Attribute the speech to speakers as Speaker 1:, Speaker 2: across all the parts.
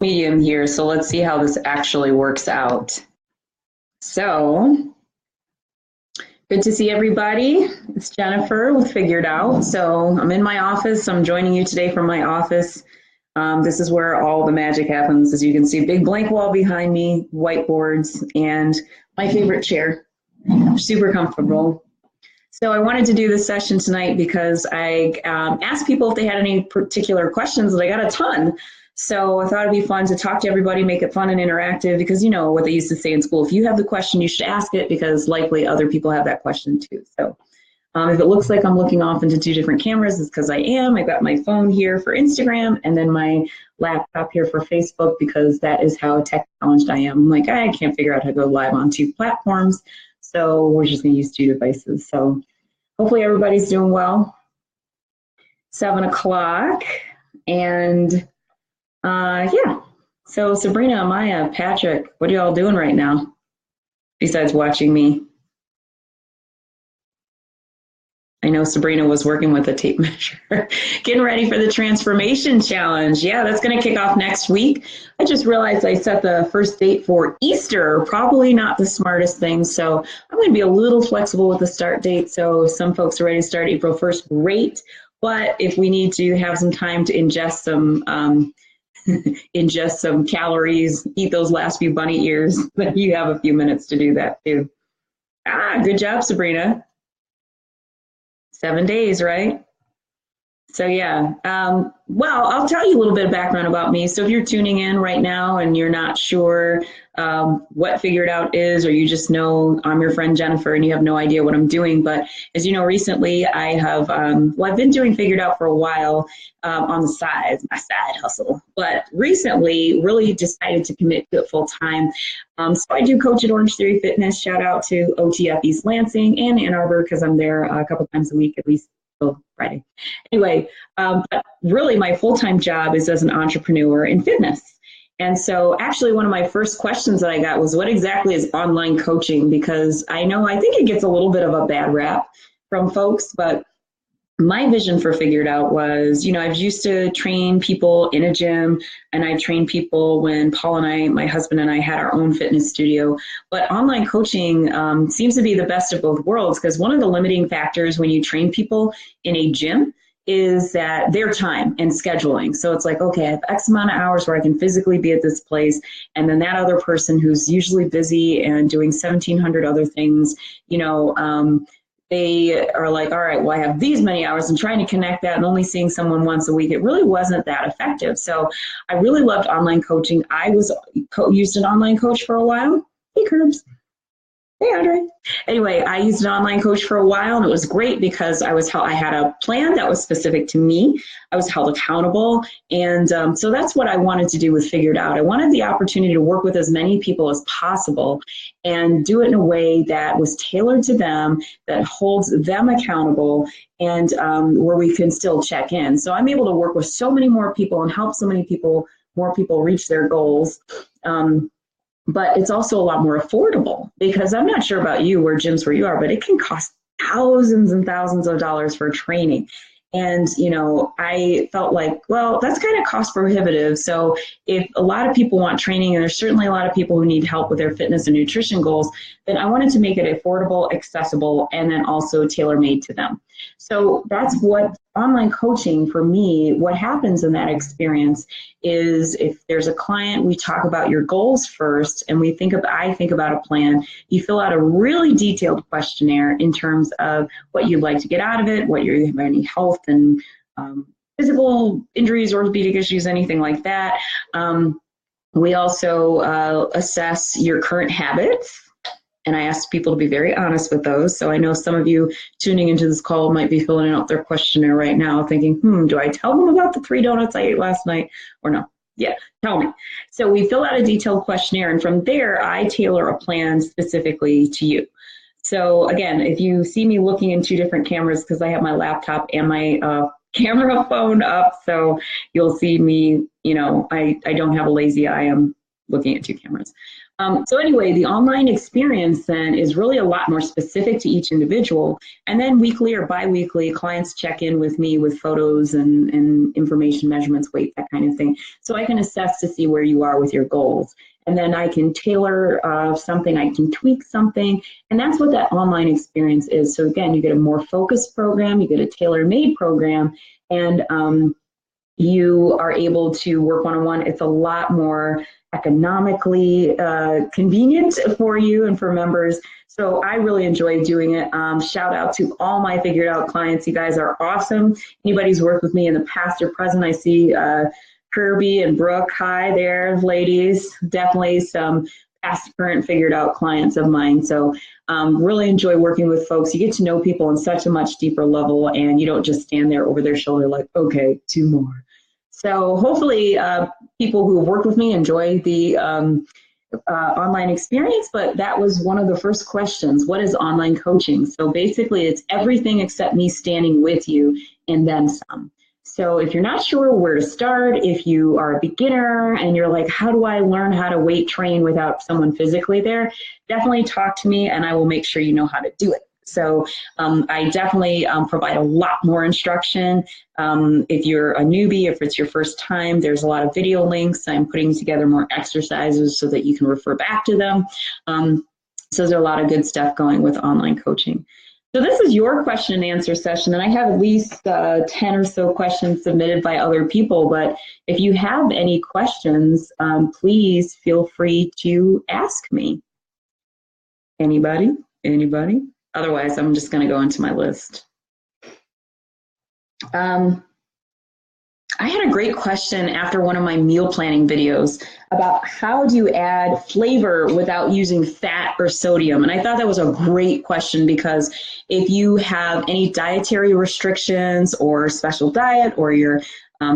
Speaker 1: medium here, so let's see how this actually works out. So, good to see everybody. It's Jennifer with Figured Out. So I'm in my office. I'm joining you today from my office. This is where all the magic happens. As you can see, big blank wall behind me, whiteboards, and my favorite chair. Super comfortable. So I wanted to do this session tonight because I asked people if they had any particular questions, and I got a ton. So I thought it'd be fun to talk to everybody, make it fun and interactive, because you know what they used to say in school, if you have the question, you should ask it, because likely other people have that question too. So if it looks like I'm looking off into two different cameras, it's because I am. I've got my phone here for Instagram and then my laptop here for Facebook, because that is how tech challenged I am. I'm like, I can't figure out how to go live on two platforms. So we're just going to use two devices. So hopefully everybody's doing well. 7 o'clock. And yeah. So Sabrina, Maya, Patrick, what are y'all doing right now besides watching me? I know Sabrina was working with a tape measure, getting ready for the transformation challenge. Yeah, that's going to kick off next week. I just realized I set the first date for Easter, probably not the smartest thing. So I'm going to be a little flexible with the start date. So if some folks are ready to start April 1st, great. But if we need to have some time to ingest some calories, eat those last few bunny ears, then you have a few minutes to do that too. Good job, Sabrina. 7 days, right? So yeah, well, I'll tell you a little bit of background about me. So if you're tuning in right now and you're not sure what Figured Out is, or you just know I'm your friend Jennifer and you have no idea what I'm doing, but as you know, recently I have, well, I've been doing Figured Out for a while on the side, my side hustle, but recently really decided to commit to it full time. So I do coach at Orange Theory Fitness. Shout out to OTF East Lansing and Ann Arbor, because I'm there a couple times a week at least. Till Friday. Anyway, but really my full-time job is as an entrepreneur in fitness. And so actually one of my first questions that I got was, what exactly is online coaching? Because I think it gets a little bit of a bad rap from folks, but my vision for Figured Out was, I used to train people in a gym, and I trained people when Paul and I, my husband and I, had our own fitness studio. But online coaching seems to be the best of both worlds, because one of the limiting factors when you train people in a gym is that their time and scheduling. So it's like, okay, I have X amount of hours where I can physically be at this place, and then that other person who's usually busy and doing 1,700 other things, they are like, all right, well, I have these many hours, and trying to connect that and only seeing someone once a week, it really wasn't that effective. So I really loved online coaching. I used an online coach for a while. Hey, Curbs. Hey, Andre. Anyway, I used an online coach for a while, and it was great because I had a plan that was specific to me. I was held accountable. And so that's what I wanted to do with Figured Out. I wanted the opportunity to work with as many people as possible and do it in a way that was tailored to them, that holds them accountable, and where we can still check in. So I'm able to work with so many more people and help so many more people reach their goals. But it's also a lot more affordable, because I'm not sure about you, where gyms where you are, but it can cost thousands and thousands of dollars for training. And, I felt like, well, that's kind of cost prohibitive. So if a lot of people want training, and there's certainly a lot of people who need help with their fitness and nutrition goals, then I wanted to make it affordable, accessible, and then also tailor-made to them. So that's what online coaching for me, what happens in that experience is, if there's a client, we talk about your goals first, and I think about a plan. You fill out a really detailed questionnaire in terms of what you'd like to get out of it, what you have any health and physical injuries, orthopedic issues, anything like that. We also assess your current habits. And I asked people to be very honest with those. So I know some of you tuning into this call might be filling out their questionnaire right now thinking, do I tell them about the 3 donuts I ate last night or no? Yeah, tell me. So we fill out a detailed questionnaire, and from there, I tailor a plan specifically to you. So again, if you see me looking in 2 different cameras, because I have my laptop and my camera phone up, so you'll see me, I don't have a lazy eye. I'm looking at 2 cameras. So anyway, the online experience then is really a lot more specific to each individual. And then weekly or bi-weekly, clients check in with me with photos and information, measurements, weight, that kind of thing. So I can assess to see where you are with your goals. And then I can tailor something, I can tweak something. And that's what that online experience is. So again, you get a more focused program, you get a tailor-made program, and you are able to work one-on-one. It's a lot more economically convenient for you and for members. So I really enjoy doing it. Shout out to all my Figured Out clients. You guys are awesome. Anybody who's worked with me in the past or present, I see Kirby and Brooke. Hi there, ladies. Definitely some past, current Figured Out clients of mine. So really enjoy working with folks. You get to know people on such a much deeper level, and you don't just stand there over their shoulder like, okay, 2 more. So hopefully people who have worked with me enjoy the online experience, but that was one of the first questions. What is online coaching? So basically it's everything except me standing with you and then some. So if you're not sure where to start, if you are a beginner and you're like, how do I learn how to weight train without someone physically there? Definitely talk to me and I will make sure you know how to do it. So I definitely provide a lot more instruction. If you're a newbie, if it's your first time, there's a lot of video links. I'm putting together more exercises so that you can refer back to them. So there's a lot of good stuff going with online coaching. So this is your question and answer session, and I have at least 10 or so questions submitted by other people, but if you have any questions, please feel free to ask me. Anybody? Anybody? Otherwise, I'm just going to go into my list. I had a great question after one of my meal planning videos about how do you add flavor without using fat or sodium. And I thought that was a great question because if you have any dietary restrictions or special diet, or you're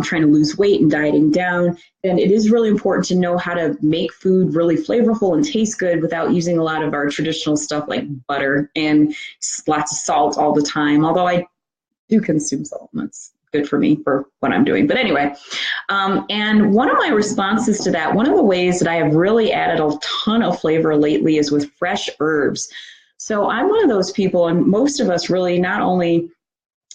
Speaker 1: trying to lose weight and dieting down, then it is really important to know how to make food really flavorful and taste good without using a lot of our traditional stuff like butter and lots of salt all the time. Although I do consume salt, and that's good for me for what I'm doing. But anyway, and one of my responses to that, one of the ways that I have really added a ton of flavor lately is with fresh herbs. So I'm one of those people, and most of us really, not only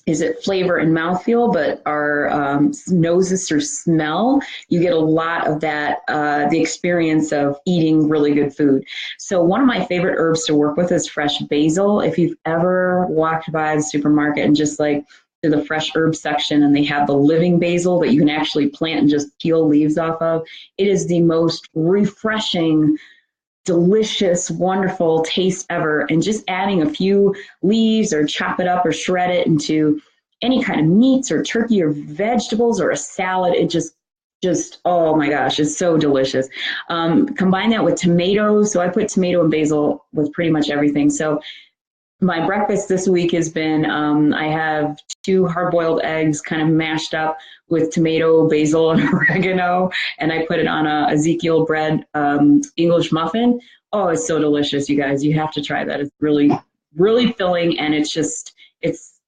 Speaker 1: is it flavor and mouthfeel, but our noses through smell, you get a lot of that, the experience of eating really good food. So one of my favorite herbs to work with is fresh basil. If you've ever walked by the supermarket and just like to the fresh herb section and they have the living basil that you can actually plant and just peel leaves off of, it is the most refreshing, delicious, wonderful taste ever. And just adding a few leaves or chop it up or shred it into any kind of meats or turkey or vegetables or a salad, it just, oh my gosh, it's so delicious. Combine that with tomatoes. So I put tomato and basil with pretty much everything. So my breakfast this week has been, I have 2 hard-boiled eggs kind of mashed up with tomato, basil, and oregano, and I put it on a Ezekiel bread English muffin. Oh, it's so delicious, you guys. You have to try that. It's really, really filling, and it's,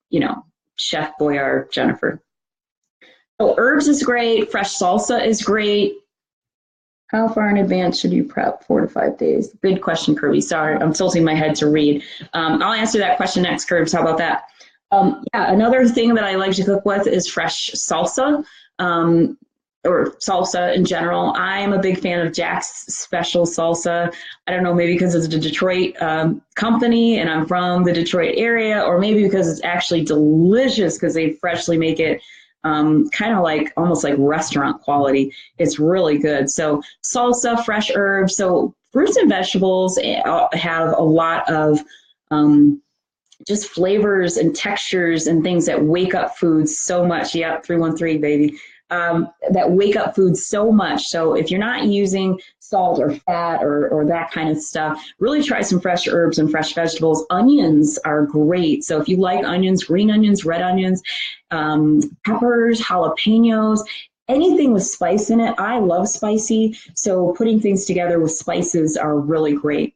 Speaker 1: you know, Chef Boyardee, Jennifer. So herbs is great. Fresh salsa is great. How far in advance should you prep? 4 to 5 days. Good question, Kirby. Sorry, I'm tilting my head to read. I'll answer that question next, Kirbs. How about that? Yeah, another thing that I like to cook with is fresh salsa, or salsa in general. I'm a big fan of Jack's Special Salsa. I don't know, maybe because it's a Detroit company and I'm from the Detroit area, or maybe because it's actually delicious because they freshly make it kind of like almost like restaurant quality. It's really good. So salsa, fresh herbs. So fruits and vegetables have a lot of just flavors and textures and things that wake up foods so much. Yeah, 313, baby. That wake up food so much. So if you're not using salt or fat or that kind of stuff, really try some fresh herbs and fresh vegetables. Onions are great. So if you like onions, green onions, red onions, peppers, jalapenos, anything with spice in it. I love spicy. So putting things together with spices are really great.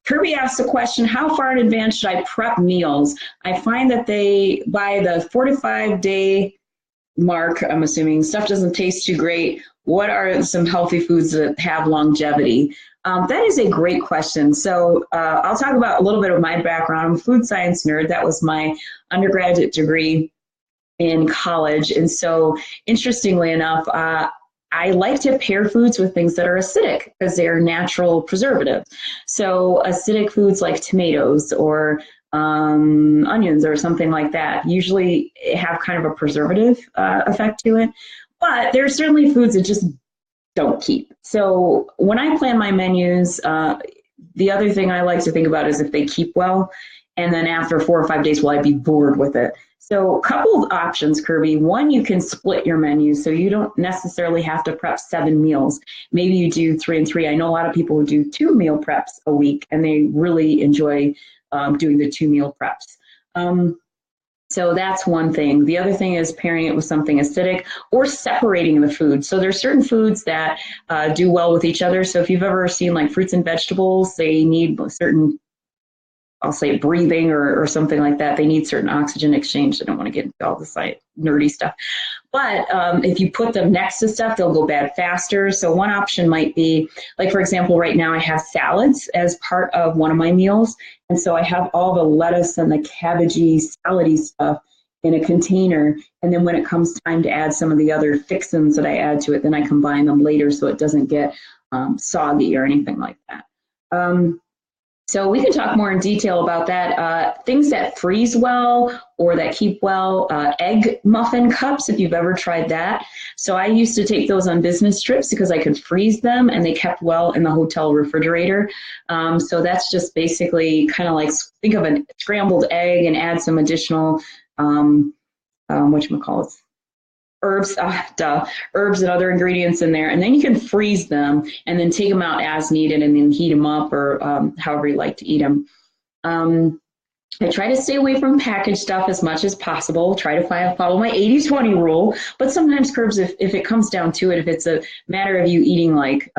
Speaker 1: Kirby asked a question, how far in advance should I prep meals? I find that by the 4 to 5 day mark, I'm assuming stuff doesn't taste too great. what are some healthy foods that have longevity? That is a great question. So I'll talk about a little bit of my background. I'm a food science nerd. That was my undergraduate degree in college. And so interestingly enough, I like to pair foods with things that are acidic because they're natural preservatives. So acidic foods like tomatoes or onions or something like that usually have kind of a preservative effect to it. But there are certainly foods that just don't keep. So when I plan my menus, the other thing I like to think about is if they keep well, and then after 4 or 5 days, will I be bored with it? So a couple of options, Kirby. One, you can split your menu so you don't necessarily have to prep 7 meals. Maybe you do 3 and 3. I know a lot of people who do 2 meal preps a week, and they really enjoy doing the 2 meal preps. So that's one thing. The other thing is pairing it with something acidic or separating the food. So there's certain foods that do well with each other. So if you've ever seen like fruits and vegetables, they need certain, I'll say breathing or something like that. They need certain oxygen exchange. I don't want to get into all this like nerdy stuff. But if you put them next to stuff, they'll go bad faster. So one option might be, like for example, right now I have salads as part of one of my meals. And so I have all the lettuce and the cabbagey, salady stuff in a container. And then when it comes time to add some of the other fixins that I add to it, then I combine them later so it doesn't get soggy or anything like that. So we can talk more in detail about that. Things that freeze well or that keep well, egg muffin cups, if you've ever tried that. So I used to take those on business trips because I could freeze them and they kept well in the hotel refrigerator. So that's just basically kind of like, think of a scrambled egg and add some additional, whatchamacallit, herbs and other ingredients in there, and then you can freeze them and then take them out as needed and then heat them up or however you like to eat them. I try to stay away from packaged stuff as much as possible, try to follow my 80-20 rule, but sometimes, Curbs, if it comes down to it, if it's a matter of you eating like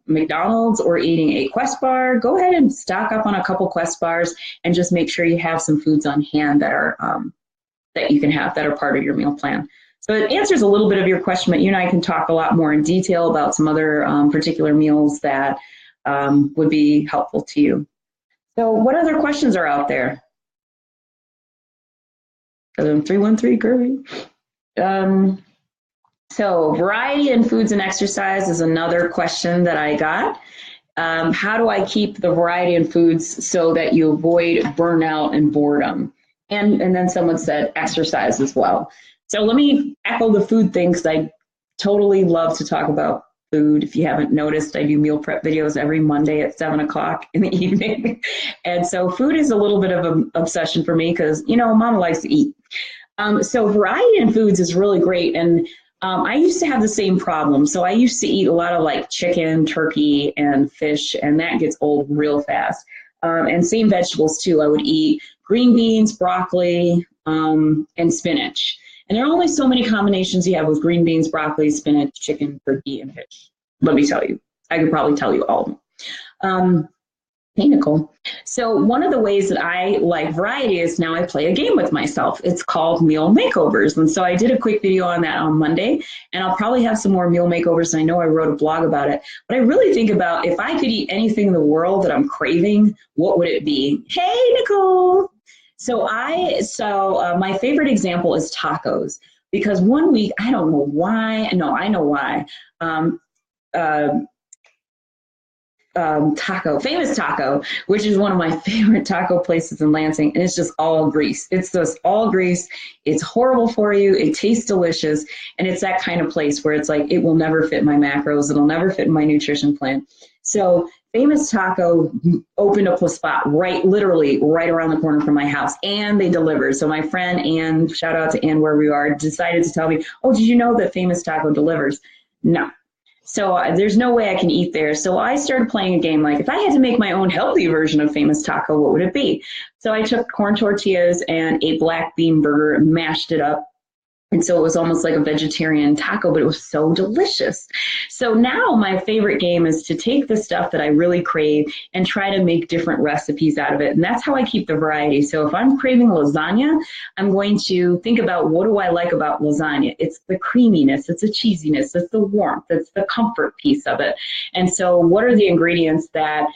Speaker 1: McDonald's or eating a Quest bar, go ahead and stock up on a couple Quest bars and just make sure you have some foods on hand that are that you can have that are part of your meal plan. So it answers a little bit of your question, but you and I can talk a lot more in detail about some other particular meals that would be helpful to you. So what other questions are out there? 313 Kirby. So variety in foods and exercise is another question that I got. How do I keep the variety in foods so that you avoid burnout and boredom? And then someone said exercise as well. So let me tackle the food thing because I totally love to talk about food. If you haven't noticed, I do meal prep videos every Monday at 7 o'clock in the evening. And so food is a little bit of an obsession for me because, you know, Mama likes to eat. So variety in foods is really great. And I used to have the same problem. So I used to eat a lot of like chicken, turkey, and fish, and that gets old real fast. And same vegetables too. I would eat green beans, broccoli, and spinach. And there are only so many combinations you have with green beans, broccoli, spinach, chicken, turkey, and fish. Let me tell you. I could probably tell you all of them. Hey, Nicole. So one of the ways that I like variety is now I play a game with myself. It's called Meal Makeovers. And so I did a quick video on that on Monday, and I'll probably have some more meal makeovers. I know I wrote a blog about it, but I really think about if I could eat anything in the world that I'm craving, what would it be? Hey, Nicole. So my favorite example is tacos, because one week, I don't know why, no, I know why, Famous Taco, which is one of my favorite taco places in Lansing, and it's just all grease. It's just all grease. It's horrible for you. It tastes delicious, and it's that kind of place where it's like, it will never fit my macros. It'll never fit in my nutrition plan. So Famous Taco opened up a spot literally right around the corner from my house, and they delivered. So my friend Ann, shout out to Ann where we are, decided to tell me, oh, did you know that Famous Taco delivers? No. So there's no way I can eat there. So I started playing a game like, if I had to make my own healthy version of Famous Taco, what would it be? So I took corn tortillas and a black bean burger and mashed it up. And so it was almost like a vegetarian taco, but it was so delicious. So now my favorite game is to take the stuff that I really crave and try to make different recipes out of it. And that's how I keep the variety. So if I'm craving lasagna, I'm going to think about, what do I like about lasagna? It's the creaminess, it's the cheesiness, it's the warmth, it's the comfort piece of it. And so what are the ingredients that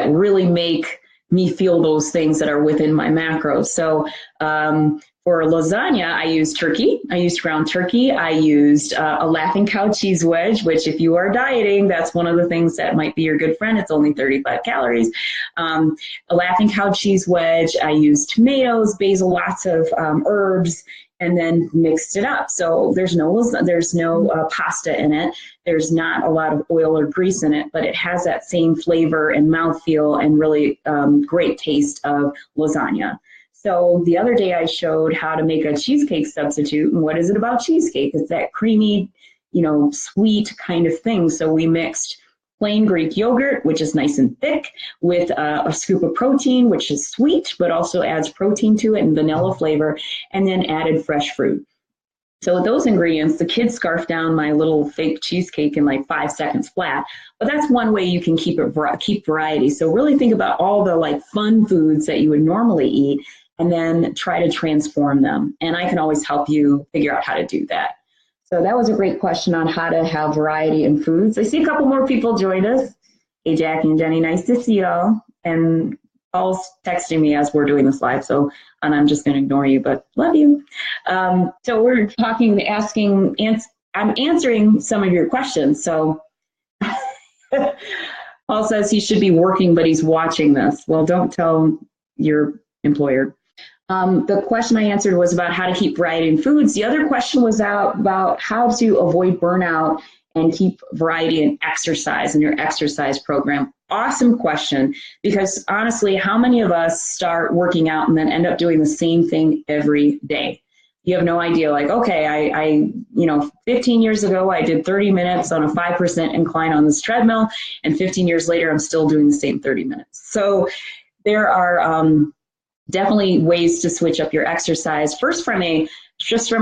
Speaker 1: really make me feel those things that are within my macros? So for lasagna, I used turkey. I used ground turkey. I used a Laughing Cow cheese wedge, which if you are dieting, that's one of the things that might be your good friend. It's only 35 calories. A Laughing Cow cheese wedge. I used tomatoes, basil, lots of herbs, and then mixed it up. So there's no pasta in it. There's not a lot of oil or grease in it, but it has that same flavor and mouthfeel and really great taste of lasagna. So the other day I showed how to make a cheesecake substitute. And what is it about cheesecake? It's that creamy, sweet kind of thing. So we mixed plain Greek yogurt, which is nice and thick, with a scoop of protein, which is sweet, but also adds protein to it and vanilla flavor, and then added fresh fruit. So with those ingredients, the kids scarfed down my little fake cheesecake in like 5 seconds flat. But that's one way you can keep variety. So really think about all the fun foods that you would normally eat, and then try to transform them. And I can always help you figure out how to do that. So that was a great question on how to have variety in foods. I see a couple more people joined us. Hey, Jackie and Jenny, nice to see y'all. And Paul's texting me as we're doing this live, and I'm just going to ignore you, but love you. So we're I'm answering some of your questions. So Paul says he should be working, but he's watching this. Well, don't tell your employer. The question I answered was about how to keep variety in foods. The other question was about how to avoid burnout and keep variety in exercise in your exercise program. Awesome question, because honestly, how many of us start working out and then end up doing the same thing every day? You have no idea, okay, 15 years ago, I did 30 minutes on a 5% incline on this treadmill, and 15 years later, I'm still doing the same 30 minutes. So there are definitely ways to switch up your exercise. First, from a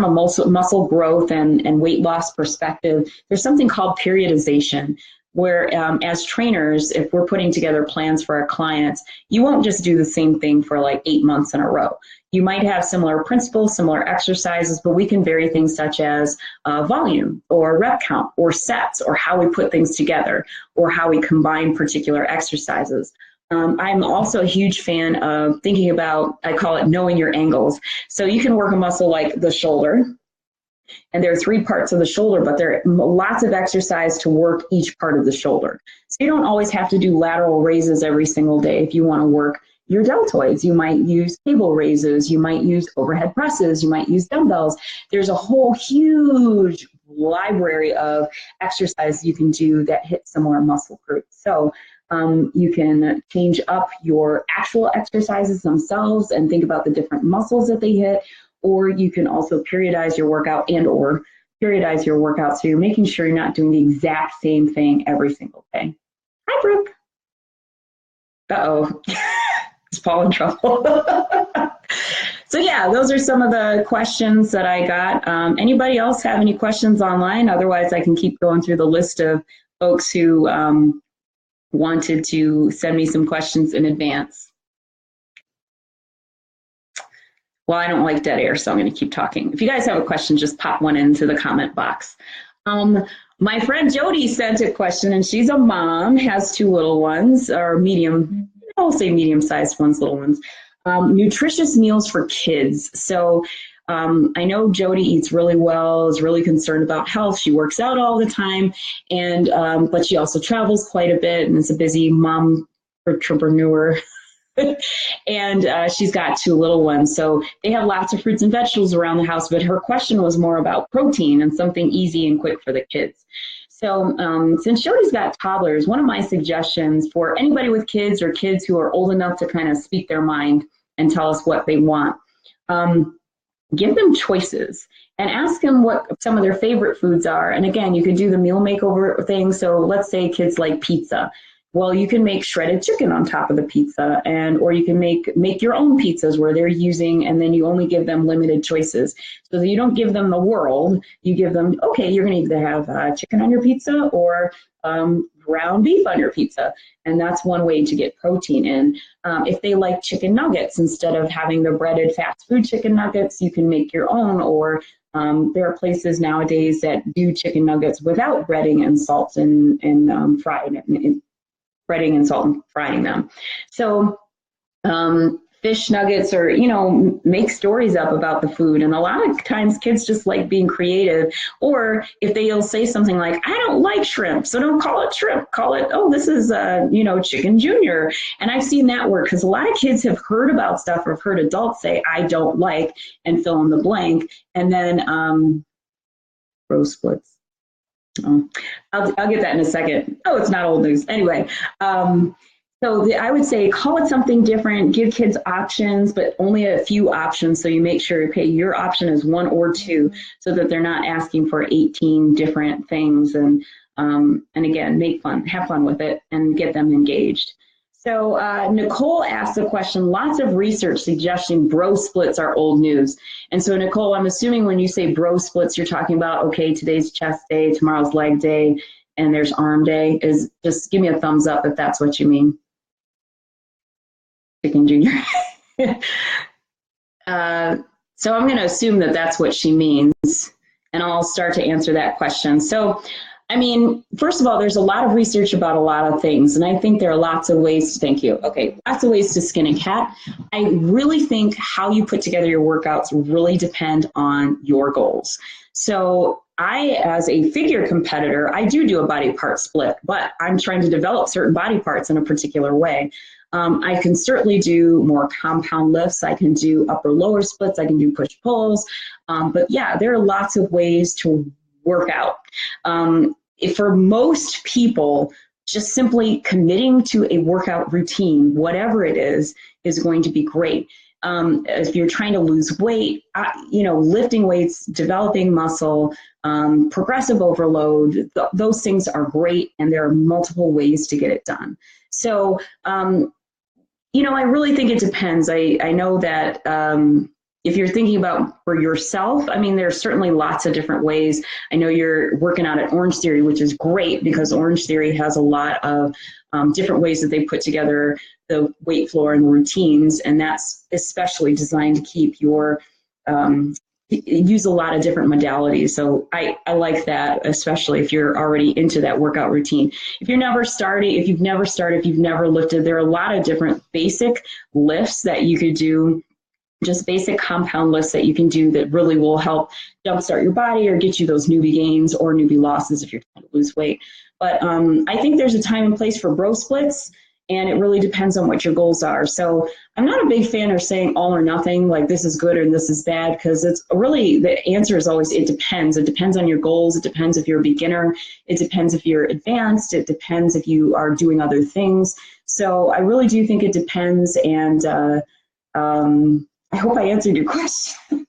Speaker 1: muscle growth and weight loss perspective, there's something called periodization, where as trainers, if we're putting together plans for our clients, you won't just do the same thing for 8 months in a row. You might have similar principles, similar exercises, but we can vary things such as volume or rep count or sets or how we put things together or how we combine particular exercises. I'm also a huge fan of thinking about, I call it knowing your angles. So you can work a muscle like the shoulder, and there are 3 parts of the shoulder, but there are lots of exercise to work each part of the shoulder. So you don't always have to do lateral raises every single day. If you want to work your deltoids, you might use cable raises, you might use overhead presses, you might use dumbbells. There's a whole huge library of exercises you can do that hit similar muscle groups. So you can change up your actual exercises themselves and think about the different muscles that they hit, or you can also periodize your workout so you're making sure you're not doing the exact same thing every single day. Hi, Brooke. Uh-oh. Is Paul in trouble? So yeah, those are some of the questions that I got. Anybody else have any questions online? Otherwise, I can keep going through the list of folks who wanted to send me some questions in advance. Well, I don't like dead air, so I'm going to keep talking. If you guys have a question, just pop one into the comment box. My friend Jody sent a question, and she's a mom, has 2 little ones, or medium, I'll say medium-sized ones, little ones. Nutritious meals for kids. So I know Jody eats really well, is really concerned about health. She works out all the time, and but she also travels quite a bit and is a busy mom entrepreneur. And she's got 2 little ones. So they have lots of fruits and vegetables around the house, but her question was more about protein and something easy and quick for the kids. So since Jody's got toddlers, one of my suggestions for anybody with kids or kids who are old enough to kind of speak their mind and tell us what they want, give them choices and ask them what some of their favorite foods are. And again, you could do the meal makeover thing. So let's say kids like pizza. Well, you can make shredded chicken on top of the pizza, or you can make your own pizzas where they're using, and then you only give them limited choices. So that you don't give them the world, you give them, okay, you're going to either have chicken on your pizza or ground beef on your pizza. And that's one way to get protein in. If they like chicken nuggets, instead of having the breaded fast food chicken nuggets, you can make your own, or there are places nowadays that do chicken nuggets without breading and salt and breading and salt and frying them. So fish nuggets, or, make stories up about the food. And a lot of times kids just like being creative, or if they'll say something like, I don't like shrimp, so don't call it shrimp, call it, oh, this is, chicken junior. And I've seen that work, because a lot of kids have heard about stuff, or have heard adults say, I don't like, and fill in the blank. And then roast splits. Oh, I'll get that in a second. Oh, it's not old news. Anyway, so I would say call it something different, give kids options, but only a few options. So you make sure, okay, your option is 1 or 2, so that they're not asking for 18 different things. And again, have fun with it, and get them engaged. So Nicole asked the question, lots of research suggesting bro splits are old news. And so Nicole, I'm assuming when you say bro splits, you're talking about, okay, today's chest day, tomorrow's leg day, and there's arm day. Just give me a thumbs up if that's what you mean. Chicken Junior. So I'm going to assume that that's what she means, and I'll start to answer that question. So, I mean, first of all, there's a lot of research about a lot of things, and I think there are lots of ways, thank you, okay, lots of ways to skin a cat. I really think how you put together your workouts really depend on your goals. So I, as a figure competitor, I do a body part split, but I'm trying to develop certain body parts in a particular way. I can certainly do more compound lifts. I can do upper-lower splits. I can do push-pulls. But yeah, there are lots of ways to work out. For most people, just simply committing to a workout routine, whatever it is going to be great. If you're trying to lose weight, lifting weights, developing muscle, progressive overload, those things are great, and there are multiple ways to get it done. So, I really think it depends. I know that if you're thinking about for yourself, I mean, there's certainly lots of different ways. I know you're working out at Orange Theory, which is great, because Orange Theory has a lot of different ways that they put together the weight floor and the routines, and that's especially designed to keep your use a lot of different modalities. So I like that, especially if you're already into that workout routine. If you've never lifted, there are a lot of different basic lifts that you could do, just basic compound lifts that you can do that really will help jumpstart your body or get you those newbie gains or newbie losses if you're trying to lose weight. But I think there's a time and place for bro splits, and it really depends on what your goals are. So I'm not a big fan of saying all or nothing, like this is good or this is bad, because it's really, the answer is always, it depends. It depends on your goals. It depends if you're a beginner. It depends if you're advanced. It depends if you are doing other things. So I really do think it depends, and I hope I answered your question.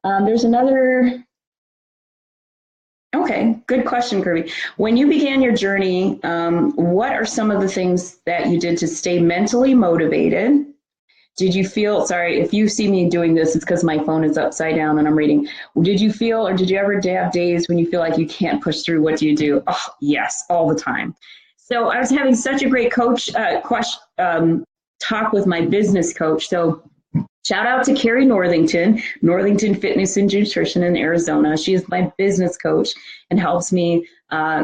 Speaker 1: There's another. Okay, good question, Kirby. When you began your journey, what are some of the things that you did to stay mentally motivated? Did you feel, sorry, if you see me doing this, it's because my phone is upside down and I'm reading. Did you feel, or did you ever have days when you feel like you can't push through? What do you do? Oh, yes, all the time. So I was having such a great talk with my business coach. So shout out to Carrie Northington Fitness and Nutrition in Arizona. She is my business coach and helps me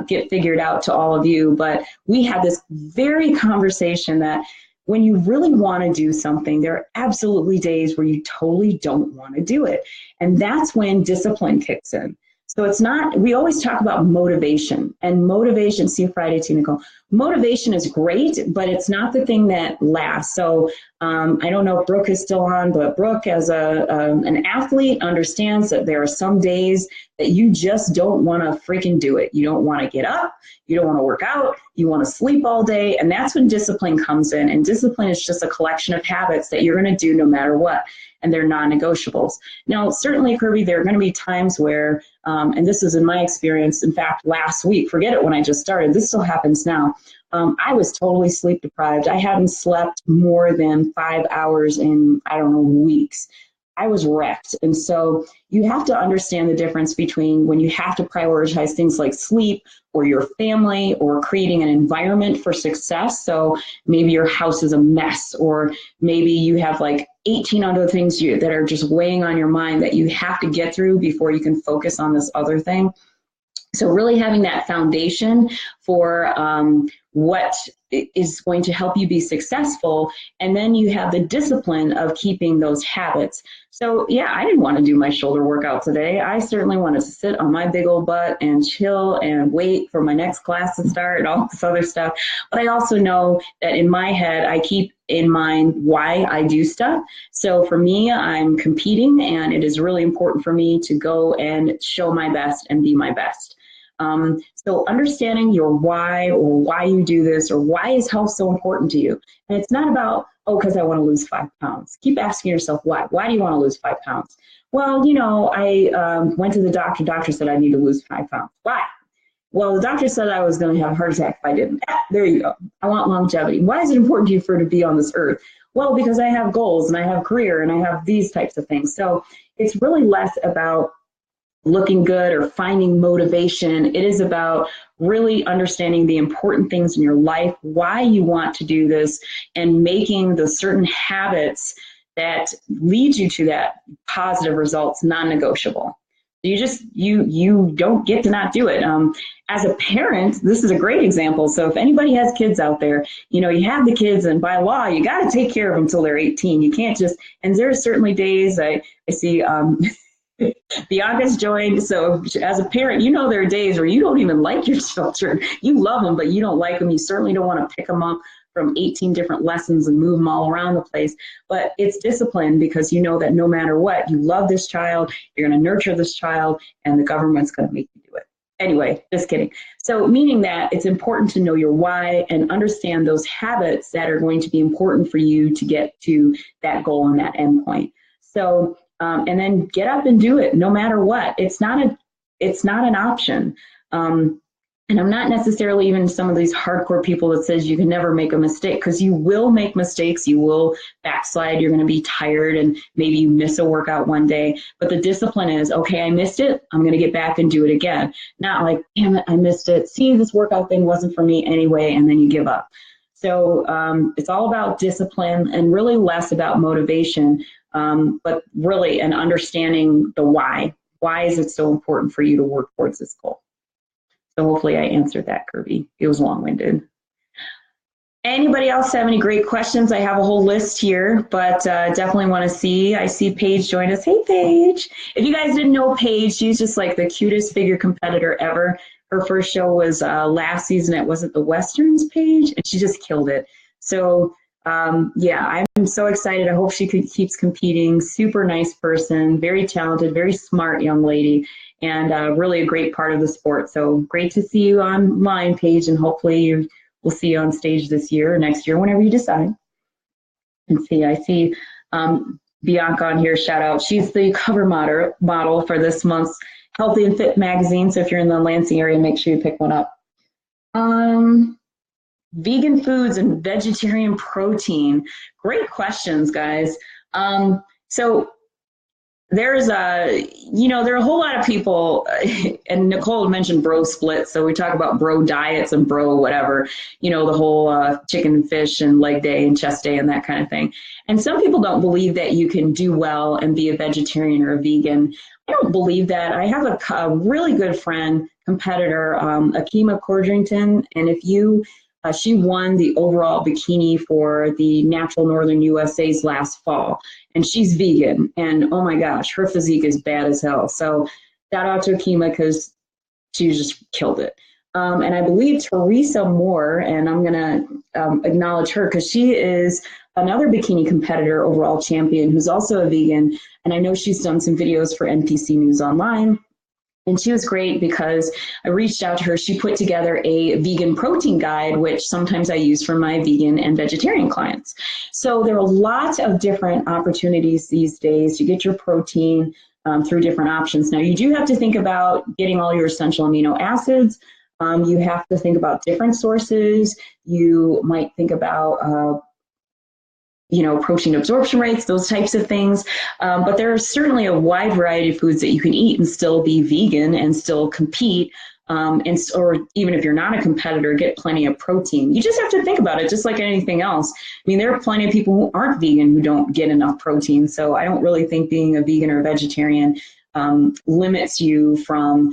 Speaker 1: get figured out to all of you. But we had this very conversation that when you really want to do something, there are absolutely days where you totally don't want to do it. And that's when discipline kicks in. So it's not, we always talk about motivation, and motivation, see you Friday too, Nicole. Motivation is great, but it's not the thing that lasts. So I don't know if Brooke is still on, but Brooke, as an athlete, understands that there are some days that you just don't want to freaking do it. You don't want to get up. You don't want to work out. You want to sleep all day. And that's when discipline comes in. And discipline is just a collection of habits that you're going to do no matter what. and they're non-negotiables. Now, certainly, Kirby, there are going to be times where, and this is in my experience, in fact, last week, forget it when I just started, this still happens now. I was totally sleep deprived. I hadn't slept more than 5 hours in, I don't know, weeks. I was wrecked. And so you have to understand the difference between when you have to prioritize things like sleep or your family or creating an environment for success. So maybe your house is a mess, or maybe you have like 18 other things that are just weighing on your mind that you have to get through before you can focus on this other thing. So really having that foundation for what is going to help you be successful, and then you have the discipline of keeping those habits. So yeah, I didn't want to do my shoulder workout today. I certainly wanted to sit on my big old butt and chill and wait for my next class to start and all this other stuff. But I also know that in my head, I keep in mind why I do stuff. So for me, I'm competing, and it is really important for me to go and show my best and be my best. So understanding your why, or why you do this, or why is health so important to you. And it's not about, oh, because I want to lose 5 pounds. Keep asking yourself why. Why do you want to lose 5 pounds? Well, you know, I went to the doctor. Doctor said I need to lose 5 pounds. Why? Well, the doctor said I was going to have a heart attack if I didn't. There you go. I want longevity. Why is it important to you for to be on this earth? Well, because I have goals and I have career and I have these types of things. So it's really less about looking good or finding motivation. It is about really understanding the important things in your life, why you want to do this, and making the certain habits that lead you to that positive results non-negotiable. You don't get to not do it. As a parent, this is a great example. So if anybody has kids out there, you know, you have the kids, and by law, you got to take care of them until they're 18. You can't just, and there are certainly days I see, Bianca's joined. So as a parent, you know, there are days where you don't even like your children. You love them, but you don't like them. You certainly don't want to pick them up from 18 different lessons and move them all around the place. But it's discipline, because you know that no matter what, you love this child, you're going to nurture this child, and the government's going to make you do it. Anyway, just kidding. So meaning that it's important to know your why and understand those habits that are going to be important for you to get to that goal and that end point. So and then get up and do it no matter what. It's not an option. And I'm not necessarily even some of these hardcore people that says you can never make a mistake, because you will make mistakes. You will backslide. You're going to be tired, and maybe you miss a workout one day. But the discipline is, okay, I missed it. I'm going to get back and do it again. Not like, damn it, I missed it. See, this workout thing wasn't for me anyway, and then you give up. So it's all about discipline and really less about motivation. But really an understanding the why. Why is it so important for you to work towards this goal? So hopefully I answered that, Kirby. It was long-winded. Anybody else have any great questions? I have a whole list here, but definitely want to see. I see Paige join us. Hey, Paige. If you guys didn't know Paige, she's just like the cutest figure competitor ever. Her first show was last season at, was it the Westerns, Paige? And she just killed it. So yeah, I'm so excited. I hope she keeps competing. Super nice person, very talented, very smart young lady, and really a great part of the sport. So great to see you online, Paige, and hopefully we'll see you on stage this year or next year, whenever you decide. And see, I see Bianca on here, shout out. She's the cover model for this month's Healthy and Fit magazine. So if you're in the Lansing area, make sure you pick one up. Vegan foods and vegetarian protein. Great questions, guys. So there's there are a whole lot of people, and Nicole mentioned bro splits. So we talk about bro diets and bro whatever, the whole chicken and fish and leg day and chest day and that kind of thing. And some people don't believe that you can do well and be a vegetarian or a vegan. I don't believe that. I have a really good friend, competitor, Akima Cordrington, and if you she won the overall bikini for the Natural Northern USA's last fall, and she's vegan, and oh my gosh, her physique is bad as hell. So shout out to Akima, because she just killed it. And I believe Teresa Moore, and I'm gonna acknowledge her because she is another bikini competitor, overall champion, who's also a vegan, and I know she's done some videos for NPC News Online. And she was great because I reached out to her. She put together a vegan protein guide, which sometimes I use for my vegan and vegetarian clients. So there are lots of different opportunities these days to get your protein through different options. Now, you do have to think about getting all your essential amino acids. You have to think about different sources. You might think about protein absorption rates, those types of things. But there is certainly a wide variety of foods that you can eat and still be vegan and still compete. Or even if you're not a competitor, get plenty of protein. You just have to think about it, just like anything else. I mean, there are plenty of people who aren't vegan who don't get enough protein. So I don't really think being a vegan or vegetarian limits you from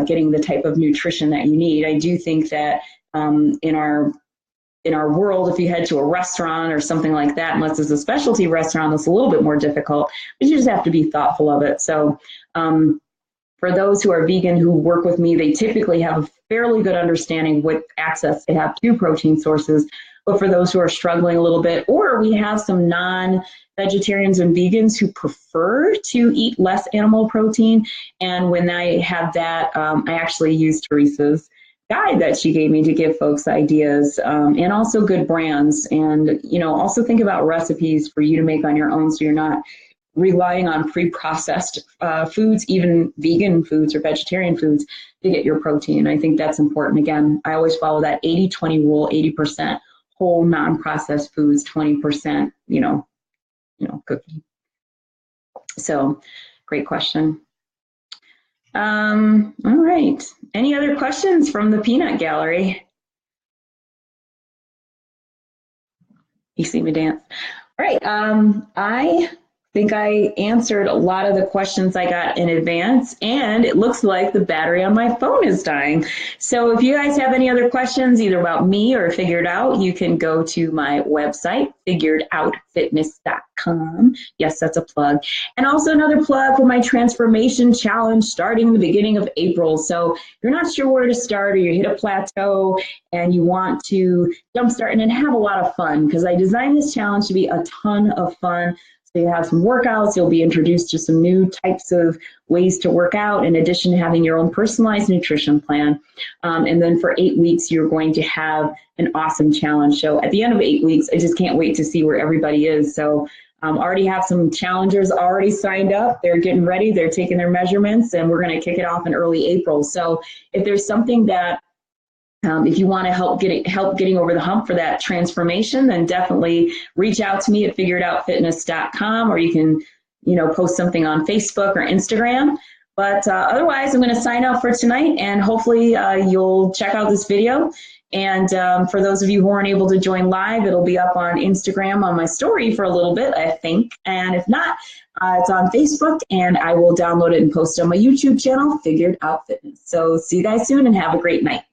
Speaker 1: getting the type of nutrition that you need. I do think that in our world, if you head to a restaurant or something like that, unless it's a specialty restaurant, that's a little bit more difficult, but you just have to be thoughtful of it. So for those who are vegan who work with me, they typically have a fairly good understanding what access they have to protein sources. But for those who are struggling a little bit, or we have some non-vegetarians and vegans who prefer to eat less animal protein. And when I have that, I actually use Teresa's guide that she gave me to give folks ideas, and also good brands, and also think about recipes for you to make on your own, so you're not relying on pre-processed foods, even vegan foods or vegetarian foods, to get your protein. I think that's important. Again, I always follow that 80-20 rule: 80% whole non-processed foods, 20% cookie. So great question. All right. Any other questions from the peanut gallery? You see me dance. All right. I think I answered a lot of the questions I got in advance, and it looks like the battery on my phone is dying. So if you guys have any other questions, either about me or Figured Out, you can go to my website, figuredoutfitness.com. Yes, that's a plug. And also another plug for my transformation challenge starting the beginning of April. So if you're not sure where to start, or you hit a plateau and you want to jumpstart and have a lot of fun, because I designed this challenge to be a ton of fun. So you have some workouts, you'll be introduced to some new types of ways to work out, in addition to having your own personalized nutrition plan. And then for 8 weeks, you're going to have an awesome challenge. So at the end of 8 weeks, I just can't wait to see where everybody is. So already have some challengers already signed up. They're getting ready, they're taking their measurements, and we're going to kick it off in early April. So if there's something that if you want to help getting over the hump for that transformation, then definitely reach out to me at figuredoutfitness.com, or you can, post something on Facebook or Instagram. But otherwise, I'm going to sign off for tonight, and hopefully you'll check out this video. And for those of you who aren't able to join live, it'll be up on Instagram on my story for a little bit, I think. And if not, it's on Facebook, and I will download it and post it on my YouTube channel, Figured Out Fitness. So see you guys soon, and have a great night.